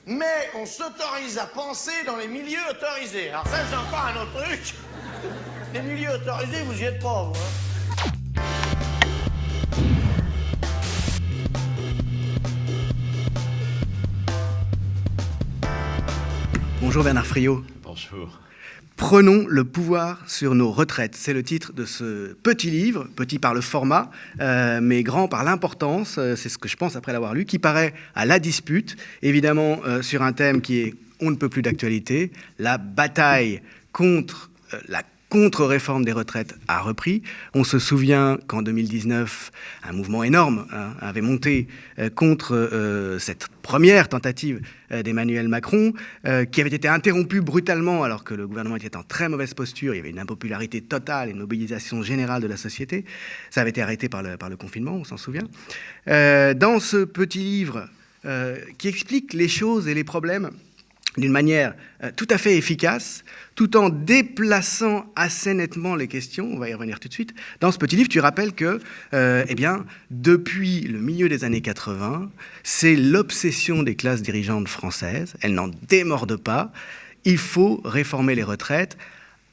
Mais on s'autorise à penser dans les milieux autorisés. Alors ça, c'est encore un autre truc. Les milieux autorisés, vous y êtes pas, vous, hein. Bonjour Bernard Friot. Bonjour. Prenons le pouvoir sur nos retraites. C'est le titre de ce petit livre, petit par le format, mais grand par l'importance, c'est ce que je pense après l'avoir lu, qui paraît à la dispute, évidemment sur un thème qui est on ne peut plus d'actualité, la bataille contre la contre-réforme des retraites a repris. On se souvient qu'en 2019, un mouvement énorme avait monté contre cette première tentative d'Emmanuel Macron, qui avait été interrompue brutalement alors que le gouvernement était en très mauvaise posture. Il y avait une impopularité totale et une mobilisation générale de la société. Ça avait été arrêté par le confinement, on s'en souvient. Dans ce petit livre qui explique les choses et les problèmes d'une manière tout à fait efficace, tout en déplaçant assez nettement les questions, on va y revenir tout de suite. Dans ce petit livre, tu rappelles que, depuis le milieu des années 80, c'est l'obsession des classes dirigeantes françaises, elles n'en démordent pas, il faut réformer les retraites,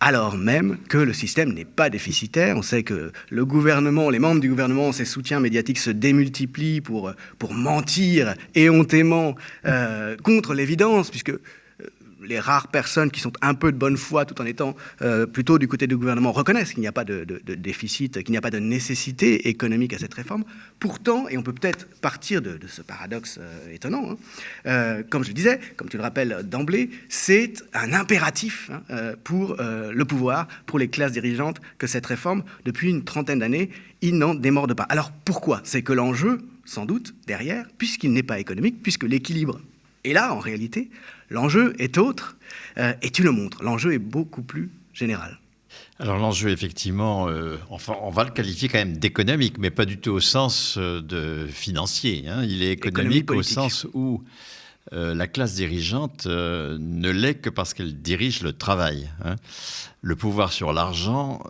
alors même que le système n'est pas déficitaire. On sait que le gouvernement, les membres du gouvernement, ses soutiens médiatiques se démultiplient pour mentir éhontément contre l'évidence, puisque les rares personnes qui sont un peu de bonne foi, tout en étant plutôt du côté du gouvernement, reconnaissent qu'il n'y a pas de déficit, qu'il n'y a pas de nécessité économique à cette réforme. Pourtant, et on peut peut-être partir de ce paradoxe étonnant, comme je le disais, comme tu le rappelles d'emblée, c'est un impératif pour le pouvoir, pour les classes dirigeantes, que cette réforme, depuis une trentaine d'années, il n'en démorde pas. Alors pourquoi ? C'est que l'enjeu, sans doute, derrière, puisqu'il n'est pas économique, puisque l'équilibre est là, en réalité, l'enjeu est autre, et tu le montres. L'enjeu est beaucoup plus général. Alors l'enjeu, effectivement, on va le qualifier quand même d'économique, mais pas du tout au sens de financier. Il est économique au sens où la classe dirigeante ne l'est que parce qu'elle dirige le travail. Le pouvoir sur l'argent,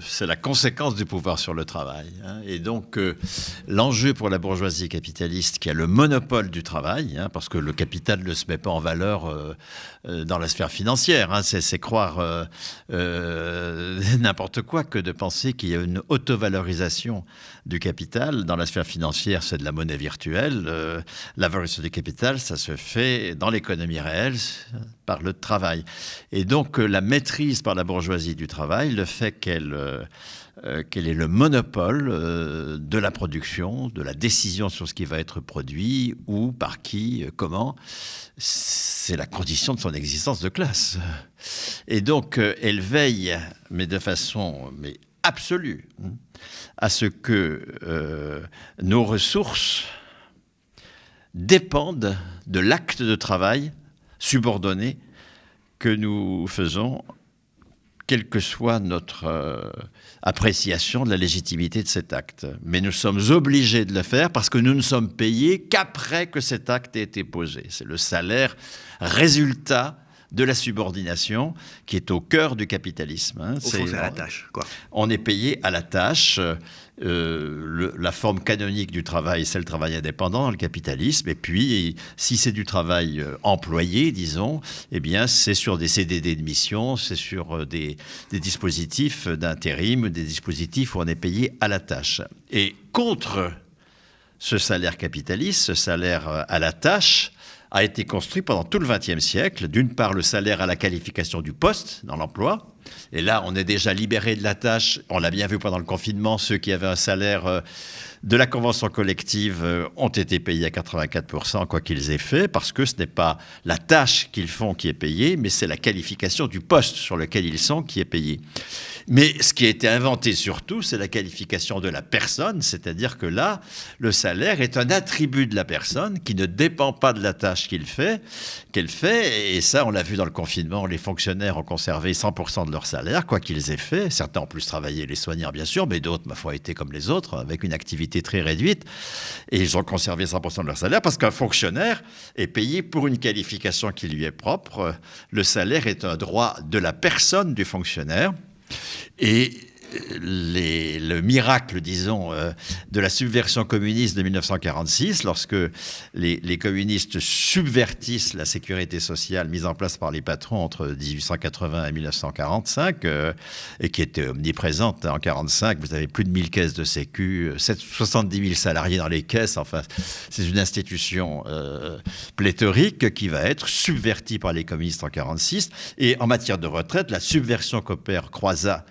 c'est la conséquence du pouvoir sur le travail. Et donc, l'enjeu pour la bourgeoisie capitaliste qui a le monopole du travail, parce que le capital ne se met pas en valeur dans la sphère financière, c'est croire n'importe quoi que de penser qu'il y a une auto-valorisation du capital. Dans la sphère financière, c'est de la monnaie virtuelle. La valorisation du capital, ça se fait dans l'économie réelle par le travail. Et donc, la maîtrise par la bourgeoisie du travail, le fait qu'elle ait le monopole de la production, de la décision sur ce qui va être produit, où, par qui, comment, c'est la condition de son existence de classe. Et donc, elle veille, mais de façon absolue, à ce que nos ressources dépendent de l'acte de travail subordonné que nous faisons, quelle que soit notre appréciation de la légitimité de cet acte. Mais nous sommes obligés de le faire parce que nous ne sommes payés qu'après que cet acte ait été posé. C'est le salaire résultat de la subordination qui est au cœur du capitalisme. Au fond, c'est à la tâche, quoi. On est payé à la tâche. La forme canonique du travail, c'est le travail indépendant dans le capitalisme. Et puis, si c'est du travail employé, disons, eh bien, c'est sur des CDD de mission, c'est sur des dispositifs d'intérim, des dispositifs où on est payé à la tâche. Et contre ce salaire capitaliste, ce salaire à la tâche, a été construit pendant tout le XXe siècle. D'une part, le salaire à la qualification du poste dans l'emploi. Et là, on est déjà libéré de la tâche. On l'a bien vu pendant le confinement. Ceux qui avaient un salaire de la convention collective ont été payés à 84%, quoi qu'ils aient fait, parce que ce n'est pas la tâche qu'ils font qui est payée, mais c'est la qualification du poste sur lequel ils sont qui est payée. Mais ce qui a été inventé surtout, c'est la qualification de la personne, c'est-à-dire que là, le salaire est un attribut de la personne qui ne dépend pas de la tâche qu'elle fait, et ça, on l'a vu dans le confinement, les fonctionnaires ont conservé 100% de leur salaire, quoi qu'ils aient fait. Certains ont plus travaillé, les soignants bien sûr, mais d'autres, ma foi, étaient comme les autres, avec une activité très réduite, et ils ont conservé 100% de leur salaire, parce qu'un fonctionnaire est payé pour une qualification qui lui est propre. Le salaire est un droit de la personne du fonctionnaire, et le miracle, disons, de la subversion communiste de 1946, lorsque les communistes subvertissent la sécurité sociale mise en place par les patrons entre 1880 et 1945, et qui était omniprésente en 1945. Vous avez plus de 1000 caisses de sécu, 70 000 salariés dans les caisses. Enfin, c'est une institution pléthorique qui va être subvertie par les communistes en 1946. Et en matière de retraite, la subversion qu'opère Croizat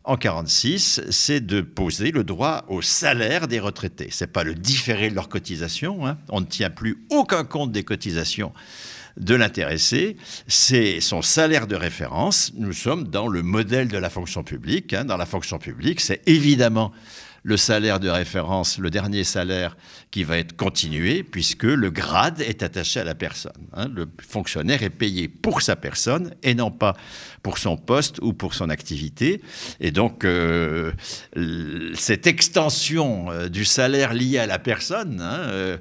en 1946, c'est de poser le droit au salaire des retraités. Ce n'est pas le différé de leur cotisation. Hein. On ne tient plus aucun compte des cotisations de l'intéressé. C'est son salaire de référence. Nous sommes dans le modèle de la fonction publique. Hein. Dans la fonction publique, c'est évidemment le salaire de référence, le dernier salaire qui va être continué, puisque le grade est attaché à la personne. Hein. Le fonctionnaire est payé pour sa personne et non pas pour son poste ou pour son activité. Et donc, cette extension du salaire lié à la personne, hein,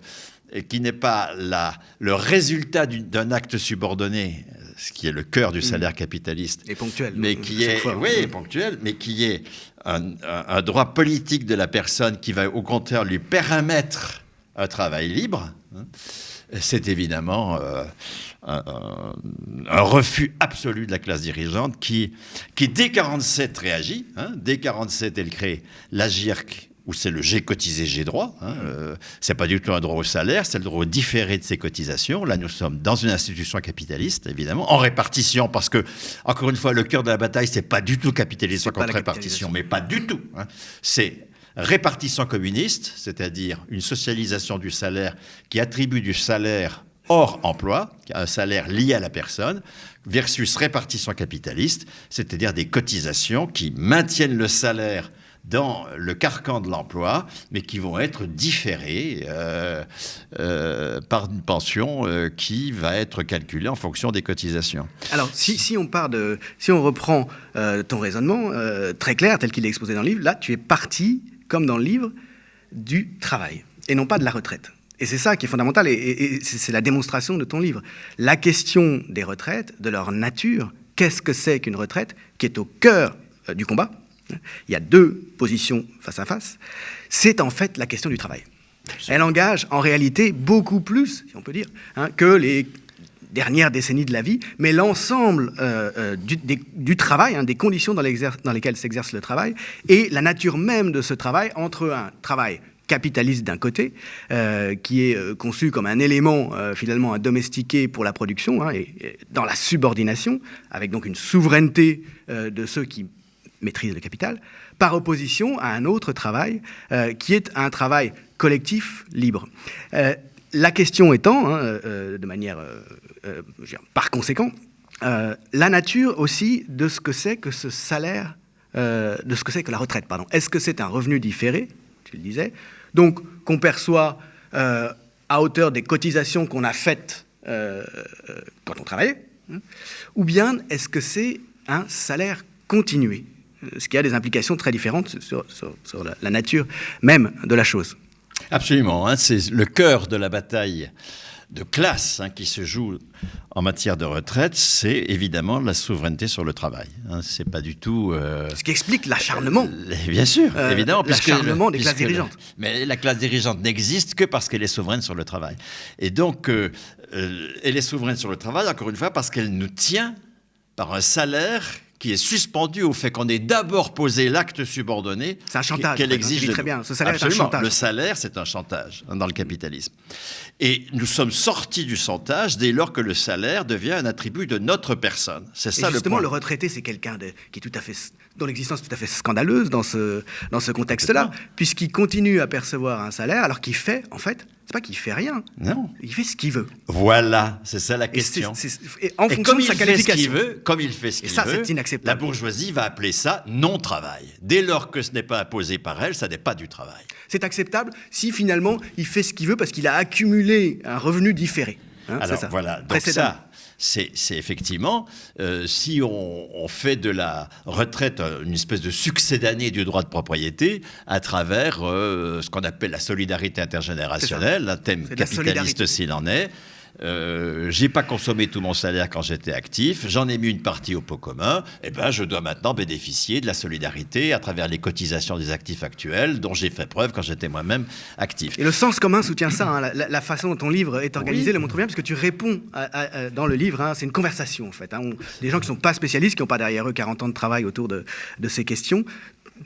qui n'est pas le résultat d'un acte subordonné, ce qui est le cœur du salaire capitaliste, et ponctuel, mais qui est, oui, ponctuel, mais qui est un droit politique de la personne qui va au contraire lui permettre un travail libre, hein, c'est évidemment un refus absolu de la classe dirigeante qui dès 1947 réagit. Hein, dès 1947, elle crée l'AGIRC, où c'est le j'ai cotisé, j'ai droit. Hein, c'est pas du tout un droit au salaire, c'est le droit au différé de ses cotisations. Là, nous sommes dans une institution capitaliste, évidemment, en répartition, parce que, encore une fois, le cœur de la bataille, c'est pas du tout capitalisme contre répartition, mais pas du tout. Hein. C'est répartition communiste, c'est-à-dire une socialisation du salaire qui attribue du salaire hors emploi, un salaire lié à la personne, versus répartition capitaliste, c'est-à-dire des cotisations qui maintiennent le salaire dans le carcan de l'emploi, mais qui vont être différés par une pension qui va être calculée en fonction des cotisations. Alors, si on reprend ton raisonnement très clair, tel qu'il est exposé dans le livre, là, tu es parti, comme dans le livre, du travail, et non pas de la retraite. Et c'est ça qui est fondamental, et c'est la démonstration de ton livre. La question des retraites, de leur nature, qu'est-ce que c'est qu'une retraite, qui est au cœur du combat. Il y a deux positions face à face. C'est en fait la question du travail. Elle engage en réalité beaucoup plus, si on peut dire, hein, que les dernières décennies de la vie, mais l'ensemble du travail, hein, des conditions dans lesquelles s'exerce le travail, et la nature même de ce travail, entre un travail capitaliste d'un côté, qui est conçu comme un élément finalement à domestiquer pour la production, hein, et dans la subordination, avec donc une souveraineté de ceux qui maîtrise le capital, par opposition à un autre travail qui est un travail collectif libre. La question étant, hein, de manière, par conséquent, la nature aussi de ce que c'est que ce salaire, de ce que c'est que la retraite, pardon. Est-ce que c'est un revenu différé, tu le disais, donc qu'on perçoit à hauteur des cotisations qu'on a faites quand on travaillait, hein, ou bien est-ce que c'est un salaire continué, ce qui a des implications très différentes sur la nature même de la chose. Absolument, hein, c'est le cœur de la bataille de classe, hein, qui se joue en matière de retraite, c'est évidemment la souveraineté sur le travail. Hein, c'est pas du tout... Ce qui explique l'acharnement. Bien sûr, évidemment. L'acharnement des classes dirigeantes. Mais la classe dirigeante n'existe que parce qu'elle est souveraine sur le travail. Et donc, elle est souveraine sur le travail, encore une fois, parce qu'elle nous tient par un salaire qui est suspendu au fait qu'on ait d'abord posé l'acte subordonné qu'elle exige. Très bien. Ce salaire Absolument. est un chantage. Le salaire, c'est un chantage dans le capitalisme. Et nous sommes sortis du chantage dès lors que le salaire devient un attribut de notre personne. C'est ça le point. Justement, le retraité, c'est quelqu'un qui est tout à fait, dont l'existence est tout à fait scandaleuse dans ce contexte-là, puisqu'il continue à percevoir un salaire alors qu'il fait, en fait, c'est pas qu'il fait rien. Non. Il fait ce qu'il veut. Voilà, c'est ça la question. Et en fonction de sa qualification. Comme il fait ce qu'il veut, ça, c'est inacceptable. La bourgeoisie va appeler ça non-travail. Dès lors que ce n'est pas imposé par elle, ça n'est pas du travail. C'est acceptable si finalement il fait ce qu'il veut parce qu'il a accumulé un revenu différé. Hein, alors ça. voilà, donc ça, c'est effectivement, si on fait de la retraite une espèce de succédané du droit de propriété à travers ce qu'on appelle la solidarité intergénérationnelle, un thème capitaliste s'il en est, j'ai pas consommé tout mon salaire quand j'étais actif, j'en ai mis une partie au pot commun, et ben je dois maintenant bénéficier de la solidarité à travers les cotisations des actifs actuels dont j'ai fait preuve quand j'étais moi-même actif. Et le sens commun soutient ça, hein, la façon dont ton livre est organisé le montre bien, parce que tu réponds dans le livre, hein, c'est une conversation en fait. Hein, des gens qui ne sont pas spécialistes, qui n'ont pas derrière eux 40 ans de travail autour de ces questions,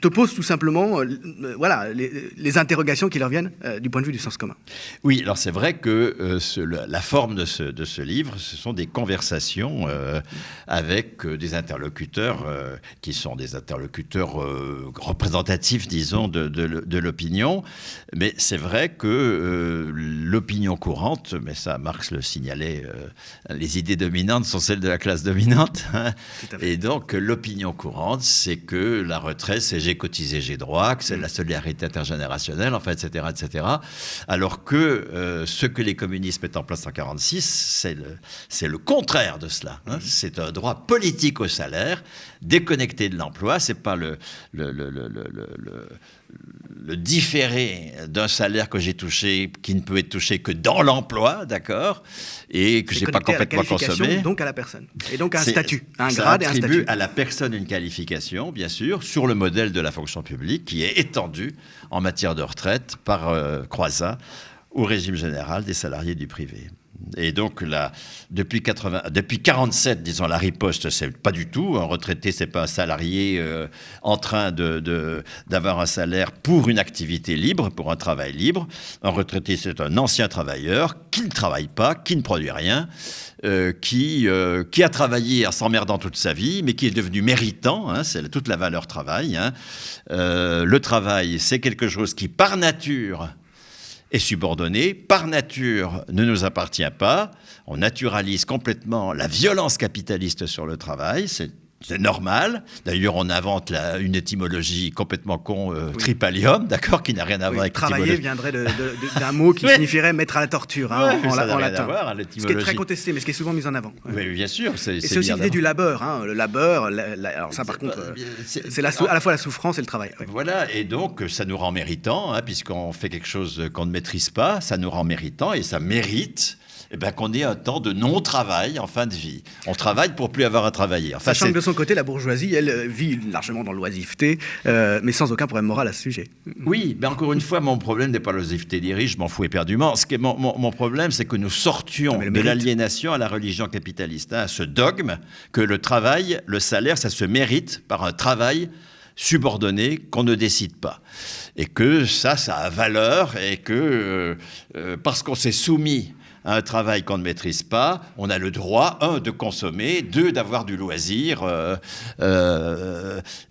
te posent tout simplement les interrogations qui leur viennent du point de vue du sens commun. Oui, alors c'est vrai que la forme de ce livre, ce sont des conversations avec des interlocuteurs qui sont des interlocuteurs représentatifs, disons, de l'opinion. Mais c'est vrai que l'opinion courante, mais ça Marx le signalait, les idées dominantes sont celles de la classe dominante. Hein, et donc l'opinion courante, c'est que la retraite, c'est j'ai cotisé, j'ai droit, que c'est de la solidarité intergénérationnelle, enfin, etc., etc. Alors que ce que les communistes mettent en place en 1946, c'est le contraire de cela. Hein. C'est un droit politique au salaire, déconnecté de l'emploi. C'est pas le différé d'un salaire que j'ai touché, qui ne peut être touché que dans l'emploi, d'accord, et que j'ai pas complètement consommé. Donc à la personne, et donc à un statut, un grade et un statut. Ça attribue à la personne une qualification, bien sûr, sur le modèle de la fonction publique, qui est étendue en matière de retraite par Croizat au régime général des salariés du privé. Et donc là, depuis 47, disons, la riposte, c'est pas du tout. Un retraité, c'est pas un salarié en train d'avoir un salaire pour une activité libre, pour un travail libre. Un retraité, c'est un ancien travailleur qui ne travaille pas, qui ne produit rien, qui a travaillé en s'emmerdant toute sa vie, mais qui est devenu méritant. Hein, c'est toute la valeur travail. Hein. Le travail, c'est quelque chose qui, par nature, est subordonné, par nature ne nous appartient pas. On naturalise complètement la violence capitaliste sur le travail, c'est normal. D'ailleurs, on invente une étymologie complètement con, tripalium, d'accord, qui n'a rien à voir avec travailler viendrait d'un mot qui signifierait mettre à la torture, hein, en latin. Ce qui est très contesté, mais ce qui est souvent mis en avant. Oui, bien sûr. Et c'est aussi l'idée du labeur. Hein, le labeur, alors ça par contre, c'est à la fois la souffrance et le travail. Oui. Voilà, et donc ça nous rend méritants, hein, puisqu'on fait quelque chose qu'on ne maîtrise pas, ça nous rend méritants et ça mérite qu'on ait un temps de non-travail en fin de vie. On travaille pour plus avoir à travailler. Enfin, sachant que de son côté, la bourgeoisie, elle, vit largement dans l'oisiveté, mais sans aucun problème moral à ce sujet. Oui, mais encore une fois, mon problème n'est pas l'oisiveté des riches, je m'en fous éperdument. Mon problème, c'est que nous sortions de l'aliénation à la religion capitaliste, hein, à ce dogme que le travail, le salaire, ça se mérite par un travail subordonné qu'on ne décide pas. Et que ça a valeur et que parce qu'on s'est soumis à un travail qu'on ne maîtrise pas, on a le droit, 1, de consommer, 2, d'avoir du loisir.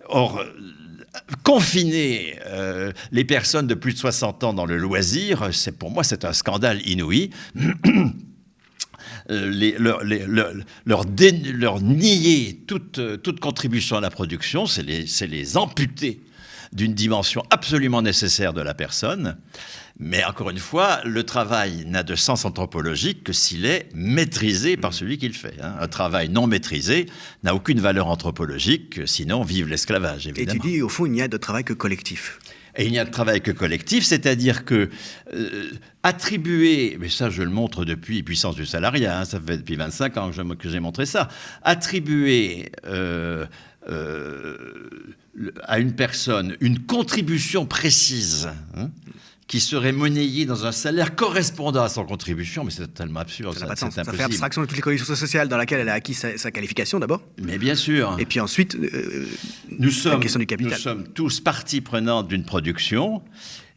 Or, confiner les personnes de plus de 60 ans dans le loisir, pour moi, c'est un scandale inouï. Leur nier toute contribution à la production, c'est les amputer d'une dimension absolument nécessaire de la personne. Mais encore une fois, le travail n'a de sens anthropologique que s'il est maîtrisé par celui qui le fait. Hein. Un travail non maîtrisé n'a aucune valeur anthropologique, sinon vive l'esclavage, évidemment. Et tu dis, au fond, il n'y a de travail que collectif. Et il n'y a de travail que collectif, c'est-à-dire que attribuer, mais ça je le montre depuis Puissance du salariat, hein, ça fait depuis 25 ans que j'ai montré ça, attribuer à une personne une contribution précise, hein, qui serait monnayée dans un salaire correspondant à son contribution, mais c'est totalement absurde. Ça n'a pas de sens. Ça fait abstraction de toutes les conditions sociales dans lesquelles elle a acquis sa qualification d'abord. Mais bien sûr. Et puis ensuite, la question du capital. Nous sommes tous partie prenante d'une production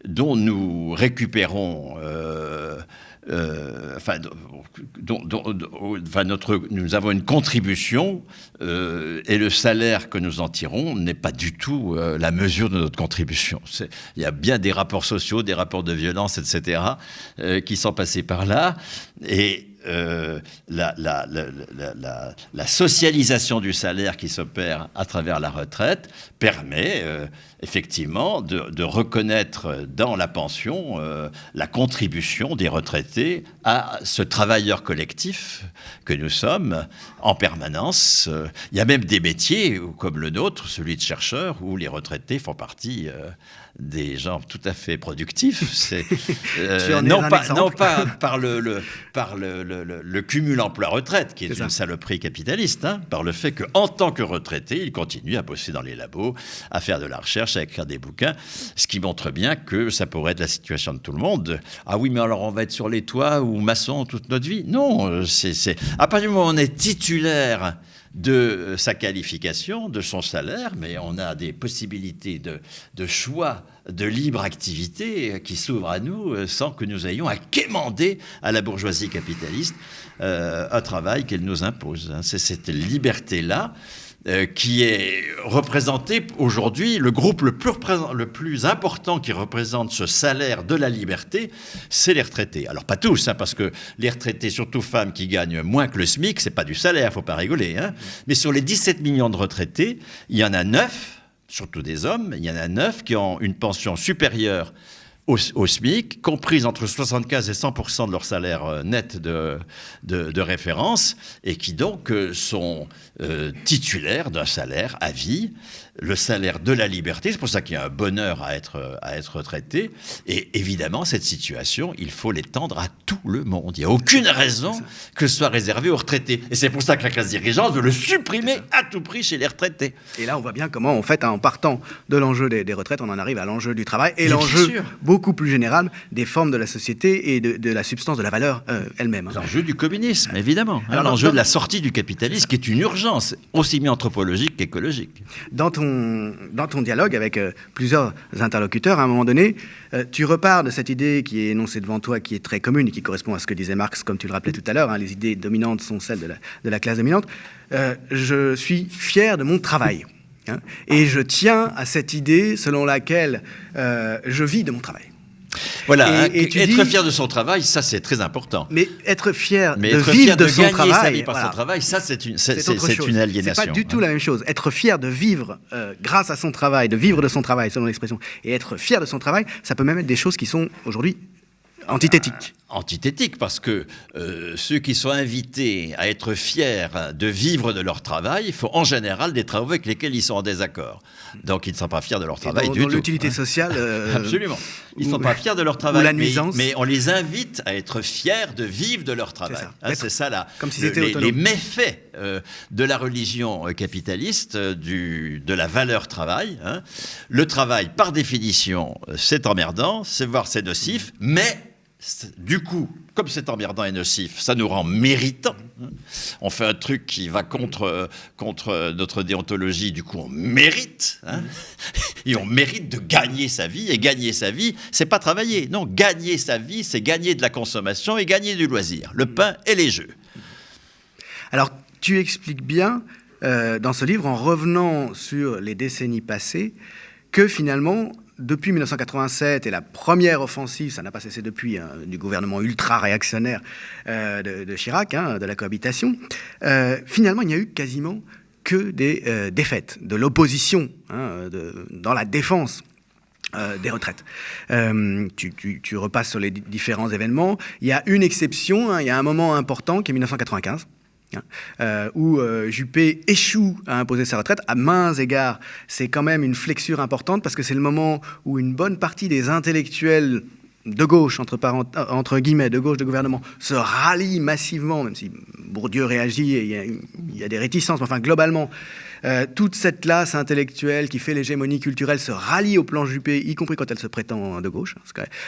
dont nous récupérons... nous avons une contribution et le salaire que nous en tirons n'est pas du tout la mesure de notre contribution. Il y a bien des rapports sociaux, des rapports de violence, etc., qui sont passés par là. Et la socialisation du salaire qui s'opère à travers la retraite permet effectivement de reconnaître dans la pension la contribution des retraités à ce travailleur collectif que nous sommes en permanence. Il y a même des métiers comme le nôtre, celui de chercheur, où les retraités font partie des gens tout à fait productifs. Non pas par le le cumul emploi-retraite, qui est une saloperie capitaliste, par le fait qu'en tant que retraité, il continue à bosser dans les labos, à faire de la recherche, à écrire des bouquins, ce qui montre bien que ça pourrait être la situation de tout le monde. Ah oui, mais alors on va être sur les toits ou maçon toute notre vie? Non, à partir du moment où on est titulaire de sa qualification, de son salaire, mais on a des possibilités de choix, de libre activité qui s'ouvrent à nous sans que nous ayons à quémander à la bourgeoisie capitaliste un travail qu'elle nous impose. C'est cette liberté-là qui est représenté aujourd'hui, le groupe le plus important qui représente ce salaire de la liberté, c'est les retraités. Alors pas tous, parce que les retraités, surtout femmes qui gagnent moins que le SMIC, c'est pas du salaire, faut pas rigoler. Mais sur les 17 millions de retraités, il y en a 9, surtout des hommes, il y en a 9 qui ont une pension supérieure au SMIC, comprise entre 75 et 100% de leur salaire net de référence, et qui donc sont titulaires d'un salaire à vie, le salaire de la liberté. C'est pour ça qu'il y a un bonheur à être retraité. Et évidemment, cette situation, il faut l'étendre à tout le monde. Il n'y a aucune raison que ce soit réservé aux retraités. Et c'est pour ça que la classe dirigeante veut le supprimer à tout prix chez les retraités. Et là, on voit bien comment, en fait, en partant de l'enjeu des retraites, on en arrive à l'enjeu du travail et l'enjeu beaucoup plus général des formes de la société et de la substance de la valeur elle-même. L'enjeu du communisme, évidemment. L'enjeu de la sortie du capitalisme, qui est une urgence, aussi bien anthropologique qu'écologique. Dans ton dialogue avec plusieurs interlocuteurs, à un moment donné, tu repars de cette idée qui est énoncée devant toi, qui est très commune et qui correspond à ce que disait Marx, comme tu le rappelais tout à l'heure, les idées dominantes sont celles de la classe dominante. Je suis fier de mon travail. Et je tiens à cette idée selon laquelle je vis de mon travail. Voilà, être fier de son travail, ça c'est très important. Mais être fier de vivre de son travail, sa vie par son travail, ça c'est une aliénation. C'est pas du tout la même chose. Être fier de vivre grâce à son travail, de vivre de son travail, selon l'expression, et être fier de son travail, ça peut même être des choses qui sont aujourd'hui antithétiques. Antithétiques, parce que ceux qui sont invités à être fiers de vivre de leur travail font en général des travaux avec lesquels ils sont en désaccord. Donc ils ne sont pas fiers de leur travail du tout. L'utilité sociale... Absolument. Ils ne sont pas fiers de leur travail, la nuisance. Mais on les invite à être fiers de vivre de leur travail. C'est ça là. Comme si c'était autonome. Les méfaits de la religion capitaliste, de la valeur travail. Le travail, par définition, c'est emmerdant, voire c'est nocif, mais... Du coup, comme c'est emmerdant et nocif, ça nous rend méritants. On fait un truc qui va contre notre déontologie, du coup on mérite. Et on mérite de gagner sa vie. Et gagner sa vie, c'est pas travailler. Non, gagner sa vie, c'est gagner de la consommation et gagner du loisir. Le pain et les jeux. Alors, tu expliques bien, dans ce livre, en revenant sur les décennies passées, que finalement... Depuis 1987 et la première offensive, ça n'a pas cessé depuis, du gouvernement ultra-réactionnaire de Chirac, de la cohabitation, finalement, il n'y a eu quasiment que des défaites, de l'opposition dans la défense des retraites. Tu repasses sur les différents événements. Il y a une exception, il y a un moment important qui est 1995. Où Juppé échoue à imposer sa retraite. À maints égards, c'est quand même une flexure importante parce que c'est le moment où une bonne partie des intellectuels de gauche, entre guillemets, de gauche de gouvernement, se rallient massivement, même si Bourdieu réagit et il y a des réticences, mais enfin globalement, toute cette classe intellectuelle qui fait l'hégémonie culturelle se rallie au plan Juppé, y compris quand elle se prétend de gauche.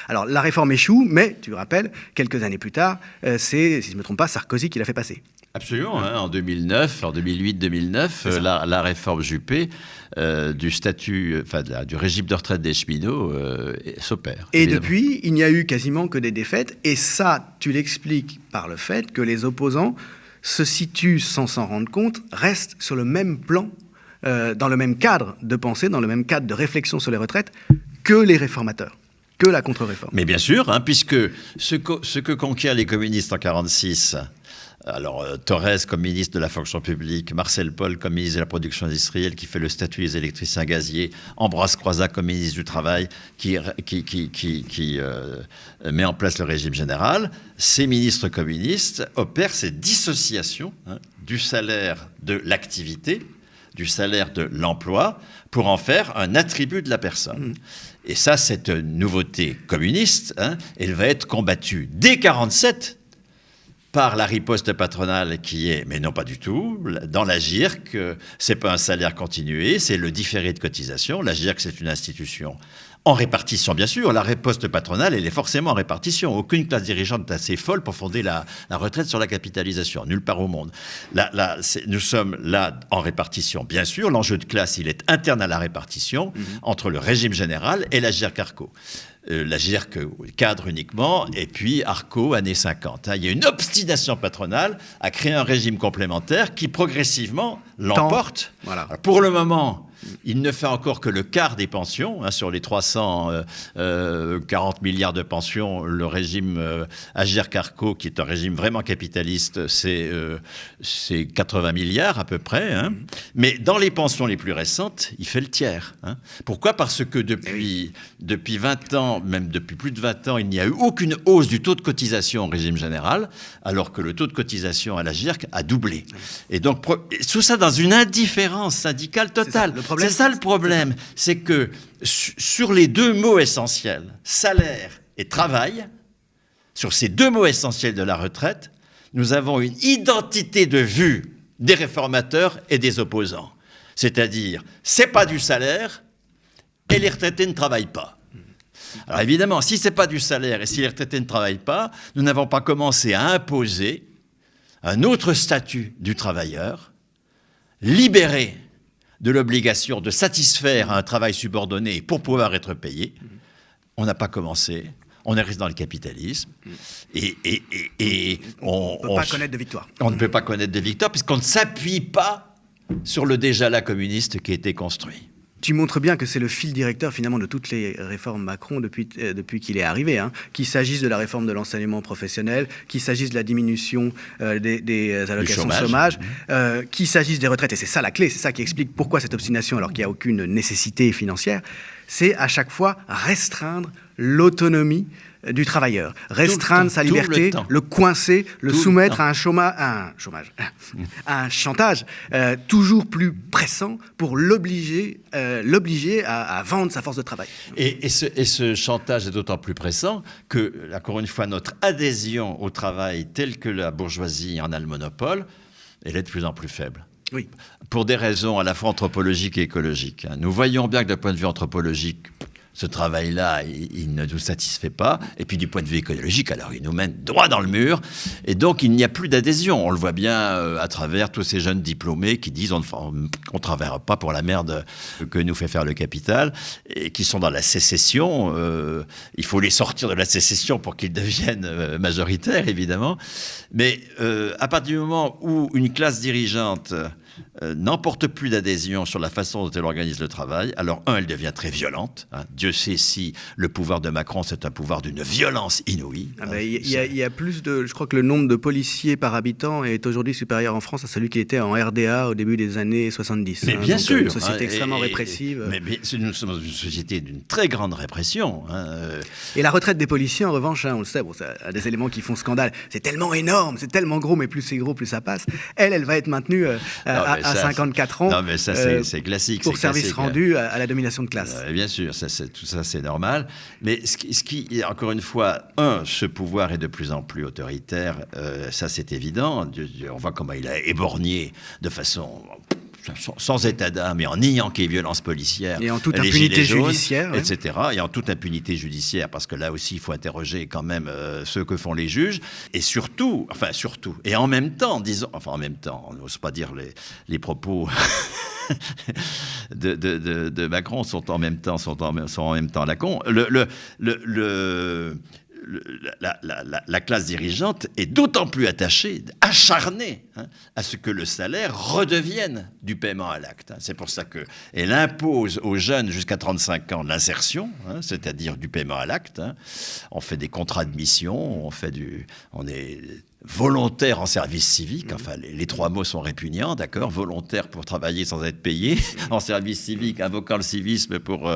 Alors la réforme échoue, mais tu le rappelles, quelques années plus tard, c'est, si je ne me trompe pas, Sarkozy qui l'a fait passer. Absolument, en 2008-2009, la réforme Juppé du statut, du régime de retraite des cheminots s'opère. Et évidemment. Depuis, il n'y a eu quasiment que des défaites, et ça, tu l'expliques par le fait que les opposants se situent sans s'en rendre compte, restent sur le même plan, dans le même cadre de pensée, dans le même cadre de réflexion sur les retraites que les réformateurs. Que la contre-réforme. Mais bien sûr, puisque ce que conquièrent les communistes en 1946... Alors, Thorez comme ministre de la fonction publique, Marcel Paul comme ministre de la production industrielle qui fait le statut des électriciens gaziers, Ambroise Croizat comme ministre du Travail qui met en place le régime général, ces ministres communistes opèrent cette dissociation du salaire de l'activité, du salaire de l'emploi, pour en faire un attribut de la personne. Et ça, cette nouveauté communiste, elle va être combattue dès 1947 par la riposte patronale qui est, mais non pas du tout, dans la GIRC, c'est pas un salaire continué, c'est le différé de cotisation. La GIRC, c'est une institution en répartition, bien sûr. La riposte patronale, elle est forcément en répartition. Aucune classe dirigeante n'est assez folle pour fonder la retraite sur la capitalisation. Nulle part au monde. Nous sommes là en répartition, bien sûr. L'enjeu de classe, il est interne à la répartition entre le régime général et la GIRC-ARCO. La GIRC cadre uniquement, et puis ARCO, années 50. Il y a une obstination patronale à créer un régime complémentaire qui, progressivement, l'emporte. Voilà. Pour le moment, il ne fait encore que le quart des pensions. Sur les 340 milliards de pensions, le régime AGIRC-ARCO, qui est un régime vraiment capitaliste, c'est 80 milliards à peu près. Mais dans les pensions les plus récentes, il fait le tiers. Pourquoi ? Parce que depuis 20 ans, même depuis plus de 20 ans, il n'y a eu aucune hausse du taux de cotisation au régime général, alors que le taux de cotisation à la GIRC a doublé. Et donc, tout ça dans une indifférence syndicale totale. C'est ça le problème. C'est que sur les deux mots essentiels, salaire et travail, sur ces deux mots essentiels de la retraite, nous avons une identité de vue des réformateurs et des opposants. C'est-à-dire, c'est pas du salaire et les retraités ne travaillent pas. Alors évidemment, si ce n'est pas du salaire et si les retraités ne travaillent pas, nous n'avons pas commencé à imposer un autre statut du travailleur, libéré de l'obligation de satisfaire à un travail subordonné pour pouvoir être payé. On n'a pas commencé. On est resté dans le capitalisme. Et on ne peut pas connaître de victoire. On ne peut pas connaître de victoire puisqu'on ne s'appuie pas sur le déjà-là communiste qui a été construit. Tu montres bien que c'est le fil directeur finalement de toutes les réformes Macron depuis qu'il est arrivé, qu'il s'agisse de la réforme de l'enseignement professionnel, qu'il s'agisse de la diminution des allocations de chômage, qu'il s'agisse des retraites, et c'est ça la clé, c'est ça qui explique pourquoi cette obstination alors qu'il n'y a aucune nécessité financière, c'est à chaque fois restreindre l'autonomie du travailleur, restreindre sa liberté, le coincer, le soumettre à un chantage toujours plus pressant pour l'obliger à vendre sa force de travail. Et ce chantage est d'autant plus pressant que, encore une fois, notre adhésion au travail tel que la bourgeoisie en a le monopole, elle est de plus en plus faible. Oui. Pour des raisons à la fois anthropologiques et écologiques. Nous voyons bien que d'un point de vue anthropologique, ce travail-là, il ne nous satisfait pas. Et puis du point de vue écologique, alors il nous mène droit dans le mur. Et donc il n'y a plus d'adhésion. On le voit bien à travers tous ces jeunes diplômés qui disent on ne travaillera pas pour la merde que nous fait faire le capital, et qui sont dans la sécession. Il faut les sortir de la sécession pour qu'ils deviennent majoritaires, évidemment. Mais à partir du moment où une classe dirigeante n'emporte plus d'adhésion sur la façon dont elle organise le travail, alors elle devient très violente. Dieu sait si le pouvoir de Macron, c'est un pouvoir d'une violence inouïe. Il y a plus de... Je crois que le nombre de policiers par habitant est aujourd'hui supérieur en France à celui qui était en RDA au début des années 70. Mais bien sûr. Une société extrêmement répressive. Mais nous sommes dans une société d'une très grande répression. Et la retraite des policiers, en revanche, on le sait, c'est un des éléments qui font scandale. C'est tellement énorme, c'est tellement gros, mais plus c'est gros, plus ça passe. Elle va être maintenue à 54 ans. Non, mais ça, c'est classique. Pour service rendu à la domination de classe. Bien sûr, tout ça, c'est normal. Mais ce qui, encore une fois, ce pouvoir est de plus en plus autoritaire. Ça, c'est évident. On voit comment il a éborgné de façon... sans état d'âme et en niant qu'il y ait violence policière. Et en toute impunité judiciaire. Etc. Et en toute impunité judiciaire, parce que là aussi, il faut interroger quand même ce que font les juges. Et surtout, et en même temps, on n'ose pas dire les propos de Macron sont en même temps à la con. La classe dirigeante est d'autant plus acharnée à ce que le salaire redevienne du paiement à l'acte. C'est pour ça qu'elle impose aux jeunes jusqu'à 35 ans l'insertion, c'est-à-dire du paiement à l'acte. On fait des contrats de mission, on est volontaire en service civique, enfin les trois mots sont répugnants, d'accord, volontaire pour travailler sans être payé, en service civique, invoquant le civisme pour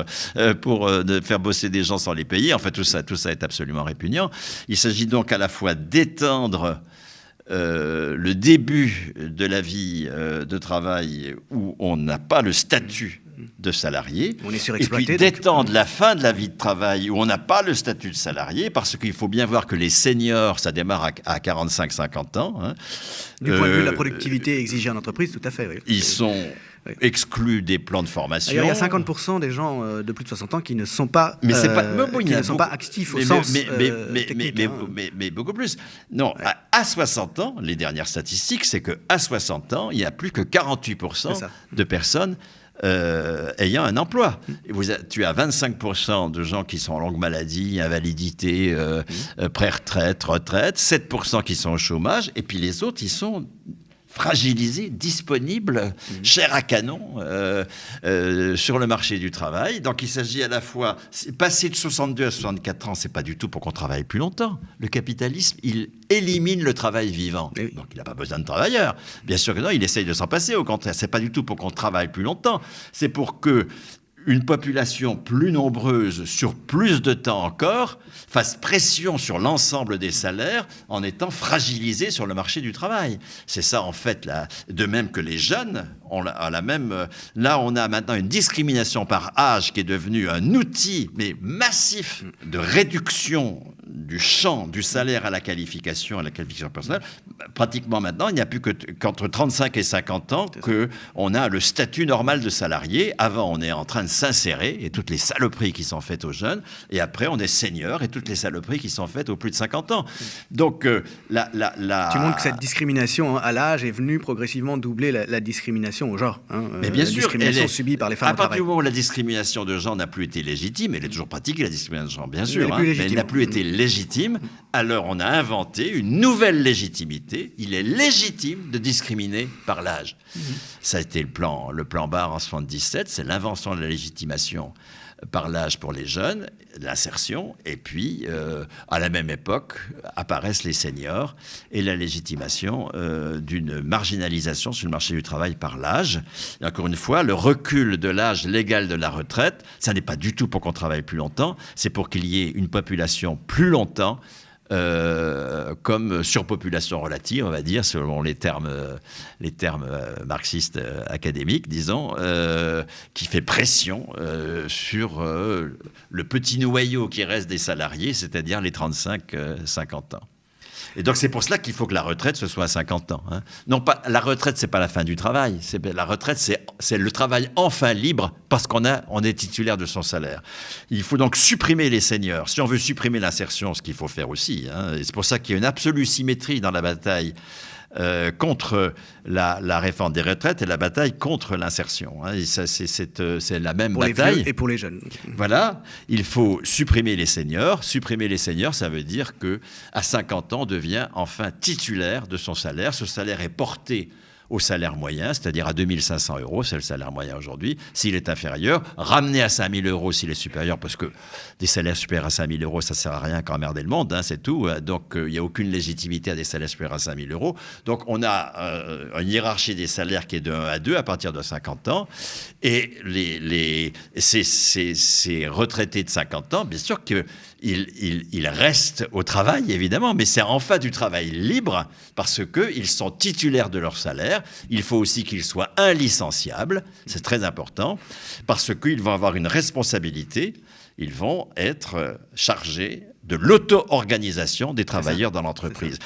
faire bosser des gens sans les payer, enfin tout ça est absolument répugnant. Il s'agit donc à la fois d'étendre le début de la vie de travail où on n'a pas le statut de salarié. On est et surexploité. puis d'étendre la fin de la vie de travail où on n'a pas le statut de salarié, parce qu'il faut bien voir que les seniors, ça démarre à 45-50 ans. Hein. Du point de vue de la productivité exigée en entreprise, tout à fait. Oui. Ils sont exclus des plans de formation. D'ailleurs, il y a 50% des gens de plus de 60 ans qui ne sont pas, pas actifs au sens technique. Mais beaucoup plus. Non, à 60 ans, les dernières statistiques, c'est qu'à 60 ans, il n'y a plus que 48% de personnes ayant un emploi. Tu as 25% de gens qui sont en longue maladie, invalidité, pré-retraite, retraite, 7% qui sont au chômage, et puis les autres, ils sont fragilisés, disponibles, chair à canon sur le marché du travail. Donc il s'agit à la fois, passer de 62 à 64 ans, c'est pas du tout pour qu'on travaille plus longtemps. Le capitalisme, il élimine le travail vivant. Donc il n'a pas besoin de travailleurs. Bien sûr que non, il essaye de s'en passer. Au contraire, c'est pas du tout pour qu'on travaille plus longtemps. C'est pour que une population plus nombreuse sur plus de temps encore fasse pression sur l'ensemble des salaires en étant fragilisée sur le marché du travail. C'est ça, en fait, là. De même que les jeunes, là, on a maintenant une discrimination par âge qui est devenue un outil, mais massif, de réduction du champ du salaire à la qualification personnelle. Pratiquement maintenant, il n'y a plus qu'entre 35 et 50 ans qu'on a le statut normal de salarié. Avant, on est en train de s'insérer, et toutes les saloperies qui sont faites aux jeunes, et après, on est senior, et toutes les saloperies qui sont faites aux plus de 50 ans. Donc, Tu montres que cette discrimination à l'âge est venue progressivement doubler la discrimination au genre. Mais bien la sûr, discrimination subie par les femmes au travail. À partir du moment où la discrimination de genre n'a plus été légitime, elle est toujours pratiquée, la discrimination de genre, bien sûr, mais elle n'a plus été légitime, alors on a inventé une nouvelle légitimité. Il est légitime de discriminer par l'âge. Ça a été le plan Barre en 77, c'est l'invention de la légitimation par l'âge pour les jeunes, l'insertion, et puis à la même époque apparaissent les seniors et la légitimation d'une marginalisation sur le marché du travail par l'âge. Et encore une fois, le recul de l'âge légal de la retraite, ça n'est pas du tout pour qu'on travaille plus longtemps, c'est pour qu'il y ait une population plus longtemps comme surpopulation relative, on va dire, selon les termes marxistes académiques, disons, qui fait pression sur le petit noyau qui reste des salariés, c'est-à-dire les 35-50 ans. Et donc c'est pour cela qu'il faut que la retraite ce soit à 50 ans. Hein. Non pas la retraite, c'est pas la fin du travail. La retraite, c'est le travail enfin libre parce qu'on est titulaire de son salaire. Il faut donc supprimer les seniors. Si on veut supprimer l'insertion, ce qu'il faut faire aussi. Hein, et c'est pour ça qu'il y a une absolue symétrie dans la bataille contre la réforme des retraites et la bataille contre l'insertion. Hein. C'est la même bataille. Pour les vieux et pour les jeunes. Voilà, il faut supprimer les seniors. Supprimer les seniors, ça veut dire qu'à 50 ans, on devient enfin titulaire de son salaire. Ce salaire est porté au salaire moyen, c'est-à-dire à 2 500 €, c'est le salaire moyen aujourd'hui. S'il est inférieur, ramené à 5 000 € s'il est supérieur, parce que des salaires supérieurs à 5 000 € ça ne sert à rien qu'à emmerder le monde, hein, c'est tout. Donc il n'y a aucune légitimité à des salaires supérieurs à 5 000 €. Donc on a une hiérarchie des salaires qui est de 1 à 2 à partir de 50 ans. Et ces retraités de 50 ans, bien sûr qu'ils restent au travail, évidemment, mais c'est enfin du travail libre parce qu'ils sont titulaires de leur salaire. Il faut aussi qu'ils soient inlicenciables, c'est très important, parce qu'ils vont avoir une responsabilité, ils vont être chargés de l'auto-organisation des travailleurs dans l'entreprise.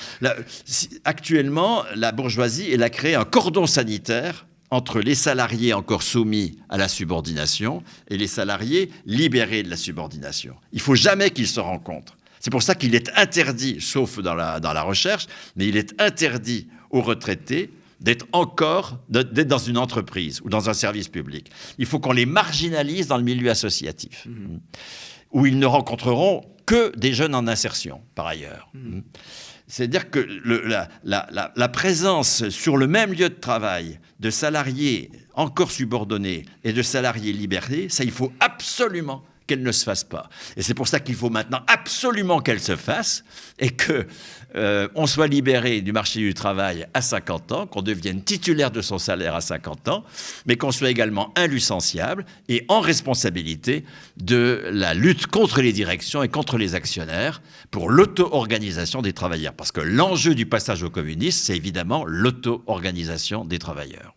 Actuellement, la bourgeoisie, elle a créé un cordon sanitaire entre les salariés encore soumis à la subordination et les salariés libérés de la subordination. Il ne faut jamais qu'ils se rencontrent. C'est pour ça qu'il est interdit, sauf dans la recherche, mais il est interdit aux retraités d'être dans une entreprise ou dans un service public. Il faut qu'on les marginalise dans le milieu associatif, où ils ne rencontreront que des jeunes en insertion, par ailleurs. C'est-à-dire que la présence sur le même lieu de travail de salariés encore subordonnés et de salariés libérés, ça, il faut absolument qu'elle ne se fasse pas. Et c'est pour ça qu'il faut maintenant absolument qu'elle se fasse et qu'on soit libéré du marché du travail à 50 ans, qu'on devienne titulaire de son salaire à 50 ans, mais qu'on soit également inlicenciable et en responsabilité de la lutte contre les directions et contre les actionnaires pour l'auto-organisation des travailleurs. Parce que l'enjeu du passage au communisme, c'est évidemment l'auto-organisation des travailleurs.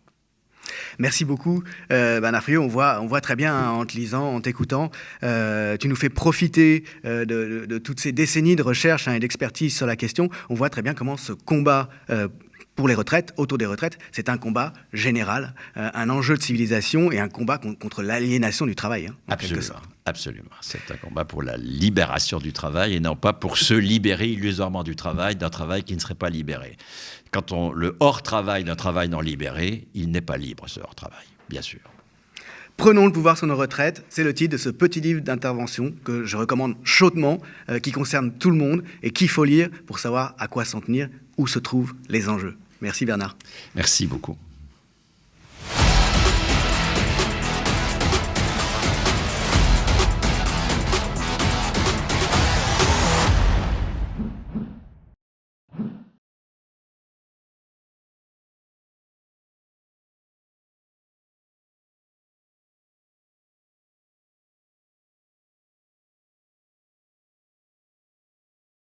Merci beaucoup, Bernard Friot. On voit très bien, hein, en te lisant, en t'écoutant, tu nous fais profiter de toutes ces décennies de recherche, hein, et d'expertise sur la question. On voit très bien comment ce combat pour les retraites, autour des retraites, c'est un combat général, un enjeu de civilisation et un combat contre l'aliénation du travail. Hein, absolument, absolument. C'est un combat pour la libération du travail et non pas pour se libérer illusoirement du travail, d'un travail qui ne serait pas libéré. Quand le hors-travail d'un travail non libéré, il n'est pas libre, ce hors-travail, bien sûr. Prenons le pouvoir sur nos retraites, c'est le titre de ce petit livre d'intervention que je recommande chaudement, qui concerne tout le monde et qu'il faut lire pour savoir à quoi s'en tenir, où se trouvent les enjeux. Merci Bernard. Merci beaucoup.